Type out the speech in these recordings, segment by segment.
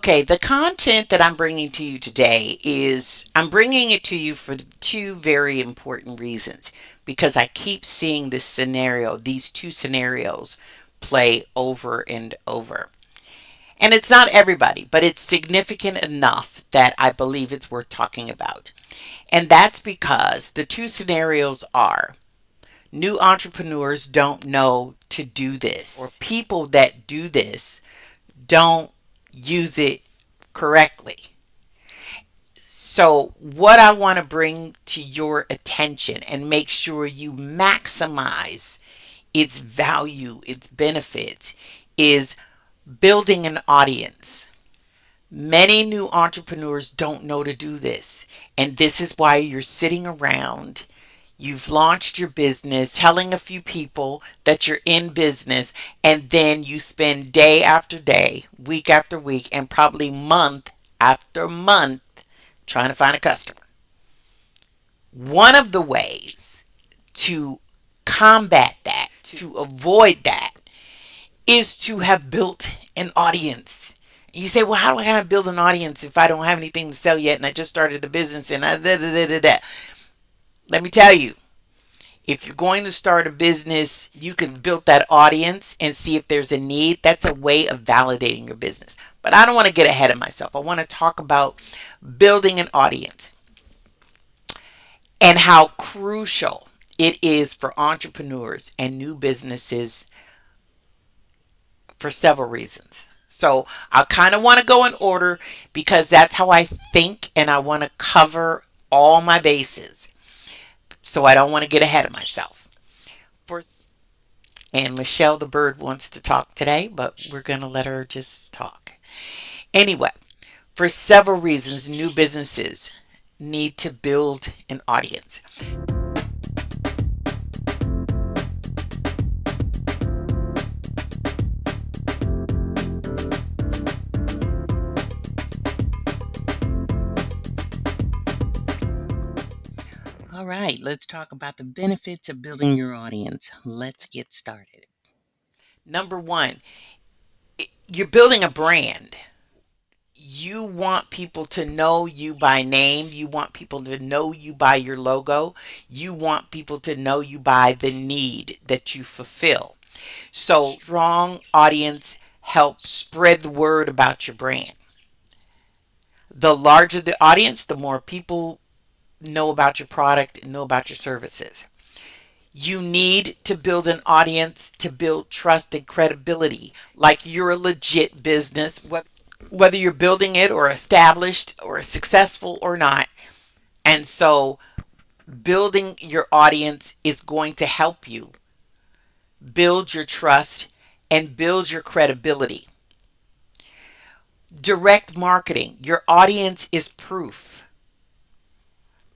Okay, the content that I'm bringing to you today I'm bringing it to you for two very important reasons because I keep seeing these two scenarios play over and over. And it's not everybody, but it's significant enough that I believe it's worth talking about. And that's because the two scenarios are new entrepreneurs don't know to do this, or people that do this don't use it correctly. So, what I want to bring to your attention and make sure you maximize its value, its benefits, is building an audience. Many new entrepreneurs don't know to do this. And this is why you're sitting around. You've launched your business, telling a few people that you're in business, and then you spend day after day, week after week, and probably month after month trying to find a customer. One of the ways to combat that, to avoid that, is to have built an audience. You say, well, how do I build an audience if I don't have anything to sell yet and I just started the business and Let me tell you, if you're going to start a business, you can build that audience and see if there's a need. That's a way of validating your business. But I don't want to get ahead of myself. I want to talk about building an audience and how crucial it is for entrepreneurs and new businesses for several reasons. So I kind of want to go in order because that's how I think and I want to cover all my bases. So I don't want to get ahead of myself. For And Michelle the bird wants to talk today, but we're going to let her just talk. Anyway, for several reasons, new businesses need to build an audience. All right, let's talk about the benefits of building your audience. Let's get started. Number one, you're building a brand. You want people to know you by name. You want people to know you by your logo. You want people to know you by the need that you fulfill. So, strong audience helps spread the word about your brand. The larger the audience, the more people know about your product and know about your services. You need to build an audience to build trust and credibility, like you're a legit business, whether you're building it or established or successful or not. And so, building your audience is going to help you build your trust and build your credibility. Direct marketing, your audience is proof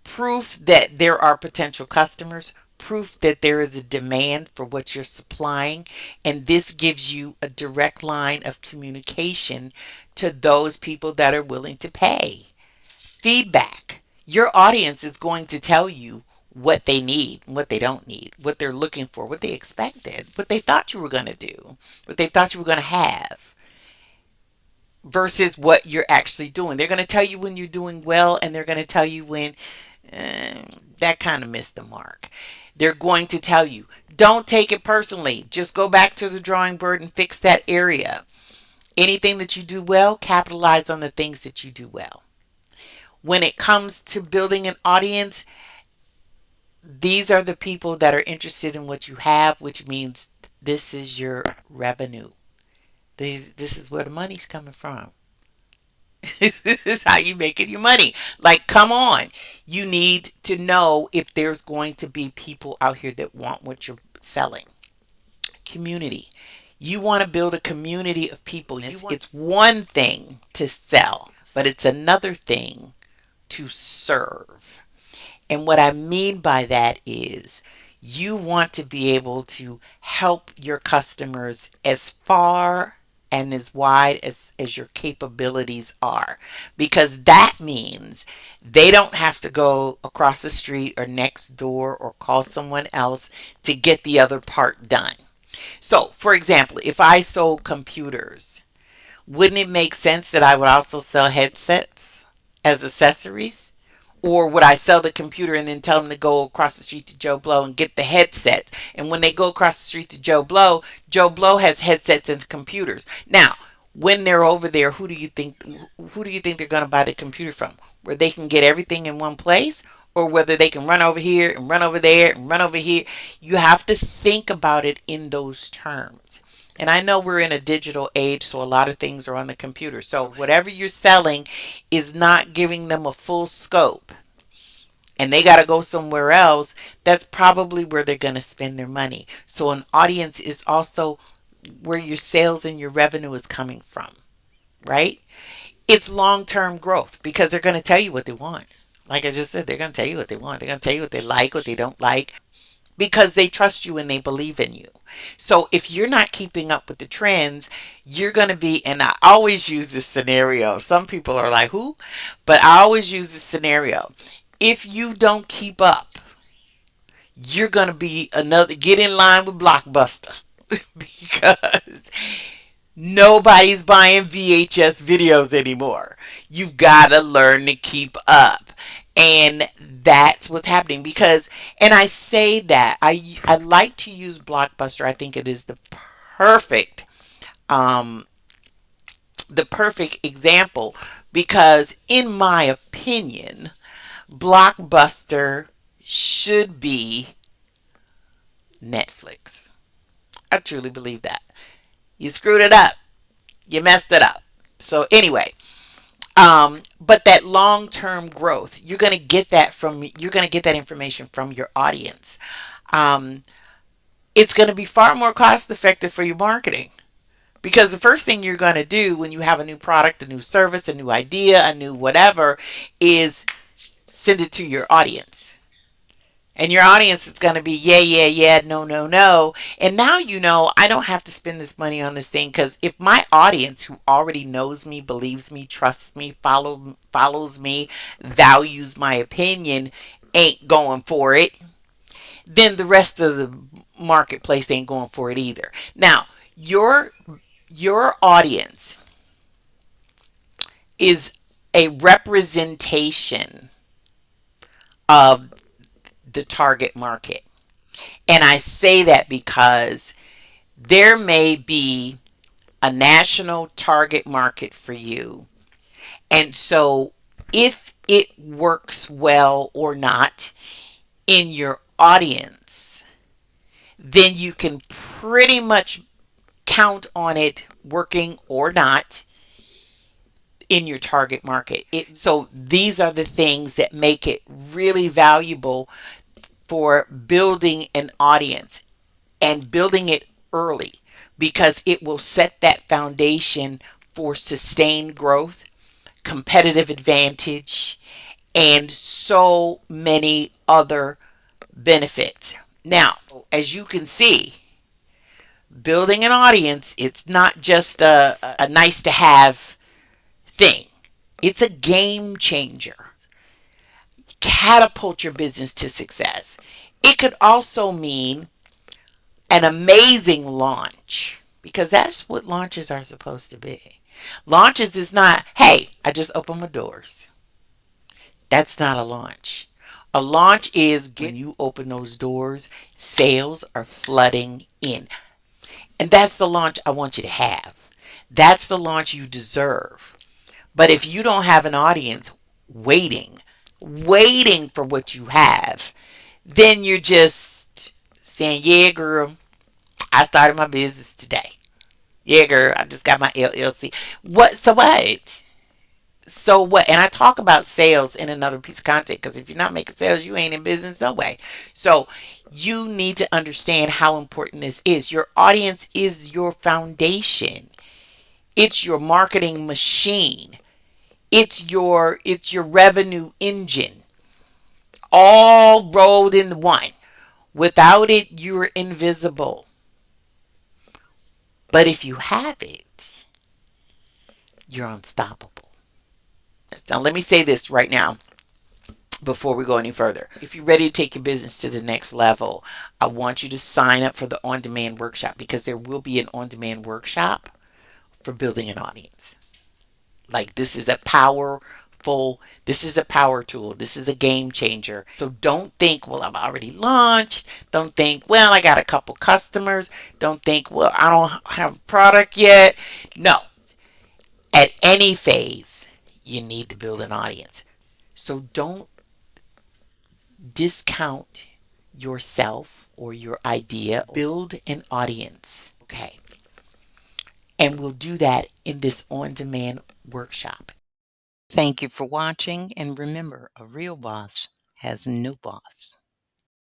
that there are potential customers, proof that there is a demand for what you're supplying, and this gives you a direct line of communication to those people that are willing to pay. Feedback. Your audience is going to tell you what they need, what they don't need, what they're looking for, what they expected, what they thought you were going to do, what they thought you were going to have, versus what you're actually doing. They're going to tell you when you're doing well, and they're going to tell you when that kind of missed the mark. They're going to tell you, don't take it personally. Just go back to the drawing board and fix that area. Anything that you do well, capitalize on the things that you do well. When it comes to building an audience, these are the people that are interested in what you have, which means this is your revenue. This is where the money's coming from. This is how you making your money. Like, come on. You need to know if there's going to be people out here that want what you're selling. Community. You want to build a community of people. It's one thing to sell, but it's another thing to serve. And what I mean by that is you want to be able to help your customers as far and as wide as your capabilities are. Because that means they don't have to go across the street or next door or call someone else to get the other part done. So, for example, if I sold computers, Wouldn't it make sense that I would also sell headsets as accessories? Or would I sell the computer and then tell them to go across the street to Joe Blow and get the headset? And when they go across the street to Joe Blow has headsets and computers. Now, when they're over there, who do you think they're going to buy the computer from? Where they can get everything in one place, or whether they can run over here and run over there and run over here? You have to think about it in those terms. And I know we're in a digital age, so a lot of things are on the computer. So whatever you're selling is not giving them a full scope, and they got to go somewhere else. That's probably where they're going to spend their money. So an audience is also where your sales and your revenue is coming from, right? It's long-term growth because they're going to tell you what they want. Like I just said, they're going to tell you what they want. They're going to tell you what they like, what they don't like, because they trust you and they believe in you. So if you're not keeping up with the trends, you're going to be, and I always use this scenario. Some people are like, who? But I always use this scenario. If you don't keep up, you're going to be another, get in line with Blockbuster because nobody's buying VHS videos anymore. You've got to learn to keep up. And that's what's happening because, and I say that, I like to use Blockbuster. I think it is perfect, um, the perfect example because in my opinion, Blockbuster should be Netflix. I truly believe that. You screwed it up. You messed it up. So anyway, but that long-term growth, you're going to get that information from your audience. Um, it's going to be far more cost effective for your marketing because the first thing you're going to do when you have a new product, a new service, a new idea, a new whatever is send it to your audience. And your audience is going to be, yeah, yeah, yeah, no, no, no. And now you know I don't have to spend this money on this thing because if my audience who already knows me, believes me, trusts me, follows me, values my opinion, ain't going for it, then the rest of the marketplace ain't going for it either. Now, your audience is a representation of the target market. And I say that because there may be a national target market for you. And so if it works well or not in your audience, then you can pretty much count on it working or not in your target market. So these are the things that make it really valuable for building an audience and building it early because it will set that foundation for sustained growth, competitive advantage, and so many other benefits. Now, as you can see, building an audience, it's not just a nice to have thing. It's a game changer. Catapult your business to success. It could also mean an amazing launch because that's what launches are supposed to be. Launches is not, hey, I just opened my doors. That's not a launch. A launch is when you open those doors, sales are flooding in. And that's the launch I want you to have. That's the launch you deserve. But if you don't have an audience waiting for what you have, then you're just saying, yeah, girl, I started my business today. Yeah, girl, I just got my LLC. What? So what? So what? And I talk about sales in another piece of content because if you're not making sales, you ain't in business no way. So you need to understand how important this is. Your audience is your foundation. It's your marketing machine. It's your revenue engine, all rolled in one. Without it, you're invisible. But if you have it, you're unstoppable. Now, let me say this right now before we go any further. If you're ready to take your business to the next level, I want you to sign up for the on demand workshop because there will be an on demand workshop for building an audience. Like this is a power tool. This is a game changer. So don't think, well, I've already launched. Don't think, well, I got a couple customers. Don't think, well, I don't have a product yet. No. At any phase, you need to build an audience. So don't discount yourself or your idea. Build an audience. Okay. And we'll do that in this on demand workshop. Thank you for watching. And remember, a real boss has no boss.